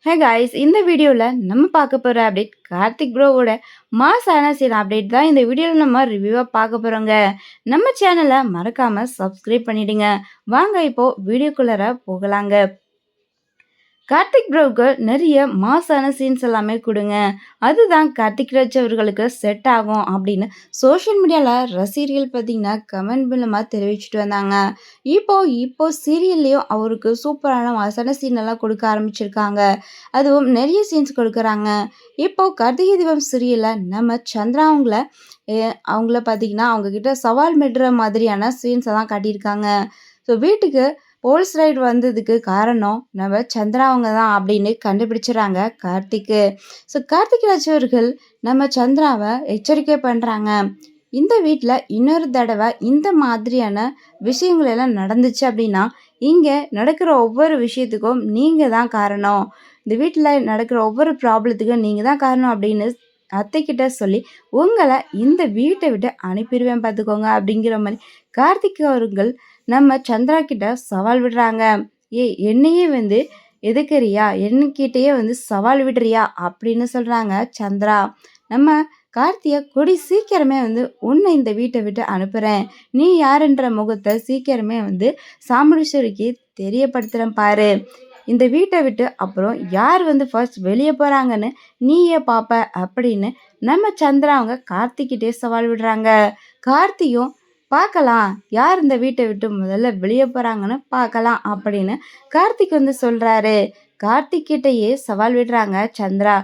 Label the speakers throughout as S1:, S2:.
S1: Hey guys, இந்த வீடியோவில் நம்ம பார்க்க போகிற அப்டேட் கார்த்திக் ப்ரோவோட மாசான சீன் அப்டேட் தான். இந்த வீடியோவில் நம்ம ரிவ்யூவாக பார்க்க போகிறோங்க. நம்ம சேனலை மறக்காமல் சப்ஸ்கிரைப் பண்ணிடுங்க. வாங்க இப்போ வீடியோக்குள்ளார போகலாங்க. கார்த்திக் ப்ரோவுக்கு நிறைய மாசான சீன்ஸ் எல்லாமே கொடுங்க, அதுதான் கார்த்திக் ராஜ் அவர்களுக்கு செட் ஆகும் அப்படின்னு சோஷியல் மீடியாவில் ரசிகர்கள் பார்த்தீங்கன்னா கமெண்ட் மூலமாக தெரிவிச்சுட்டு வந்தாங்க. இப்போ சீரியல்லையும் அவருக்கு சூப்பரான மாசான சீன் எல்லாம் கொடுக்க ஆரம்பிச்சிருக்காங்க. அதுவும் நிறைய சீன்ஸ் கொடுக்குறாங்க. இப்போ கார்த்திகை தீபம் சீரியலில் நம்ம சந்திரா அவங்கள பார்த்தீங்கன்னா அவங்கக்கிட்ட சவால் மெட்ற மாதிரியான சீன்ஸ் எல்லாம் காட்டியிருக்காங்க. ஸோ வீட்டுக்கு போலீஸ் ரைடு வந்ததுக்கு காரணம் நம்ம சந்திரா அவங்க தான் அப்படின்னு கண்டுபிடிச்சிடறாங்க கார்த்திக்கு. ஸோ கார்த்திக் ராஜ் அவர்கள் நம்ம சந்திராவை எச்சரிக்கை பண்ணுறாங்க. இந்த வீட்டில் இன்னொரு தடவை இந்த மாதிரியான விஷயங்கள் எல்லாம் நடந்துச்சு அப்படின்னா இங்கே நடக்கிற ஒவ்வொரு விஷயத்துக்கும் நீங்கள் தான் காரணம், இந்த வீட்டில் நடக்கிற ஒவ்வொரு ப்ராப்ளத்துக்கும் நீங்கள் தான் காரணம் அப்படின்னு அத்தைக்கிட்ட சொல்லி உங்களை இந்த வீட்டை விட்டு அனுப்பிடுவேன் பார்த்துக்கோங்க அப்படிங்கிற மாதிரி கார்த்திக் அவர்கள் நம்ம சந்திரா கிட்ட சவால் விடுறாங்க. என்னையே எதுக்குறியா, என்கிட்டயே சவால் விடுறியா அப்படின்னு சொல்கிறாங்க சந்திரா. நம்ம கார்த்தியை கொடி சீக்கிரமே உன்னை இந்த வீட்டை விட்டு அனுப்புகிறேன், நீ யாருன்ற முகத்தை சீக்கிரமே சாமுண்டீஸ்வரிக்கு தெரியப்படுத்துகிறேன் பாரு, இந்த வீட்டை விட்டு அப்புறம் யார் ஃபர்ஸ்ட் வெளியே போகிறாங்கன்னு நீயே பார்ப்ப அப்படின்னு நம்ம சந்திரா அவங்க கார்த்திக்கிட்டே சவால் விடுறாங்க. கார்த்தியும் பார்க்கலாம், யார் இந்த வீட்டை விட்டு முதல்ல வெளியே போகிறாங்கன்னு பார்க்கலாம் அப்படின்னு கார்த்திக் சொல்கிறாரு. கார்த்திக் கிட்டேயே சவால் விடுறாங்க சந்திரா.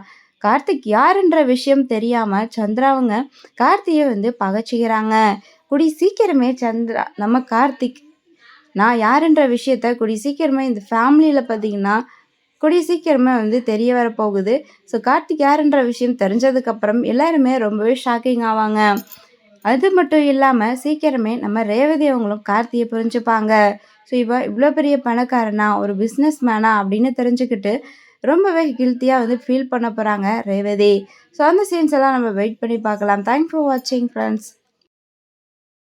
S1: கார்த்திக் யாருன்ற விஷயம் தெரியாமல் சந்திராவங்க கார்த்தியை பகச்சிக்கிறாங்க. கூடி சீக்கிரமே நம்ம கார்த்திக் நான் யாருன்ற விஷயத்த கூடி சீக்கிரமே இந்த ஃபேமிலியில் பார்த்தீங்கன்னா கூடிய சீக்கிரமே தெரிய வரப்போகுது. ஸோ கார்த்திக் யாருன்ற விஷயம் தெரிஞ்சதுக்கப்புறம் எல்லாருமே ரொம்பவே ஷாக்கிங் ஆவாங்க. அது மட்டும் இல்லாமல் சீக்கிரமே நம்ம ரேவதி அவங்களும் கார்த்தியை புரிஞ்சுப்பாங்க. ஸோ இவ்வளோ பெரிய பணக்காரனா, ஒரு பிஸ்னஸ் மேனா அப்படின்னு தெரிஞ்சுக்கிட்டு ரொம்பவே கில்ட்டியாக ஃபீல் பண்ண போகிறாங்க ரேவதி. ஸோ அந்த சீன்ஸ் எல்லாம் நம்ம வெயிட் பண்ணி பார்க்கலாம். தேங்க்ஸ் ஃபார் வாட்சிங் ஃப்ரெண்ட்ஸ்.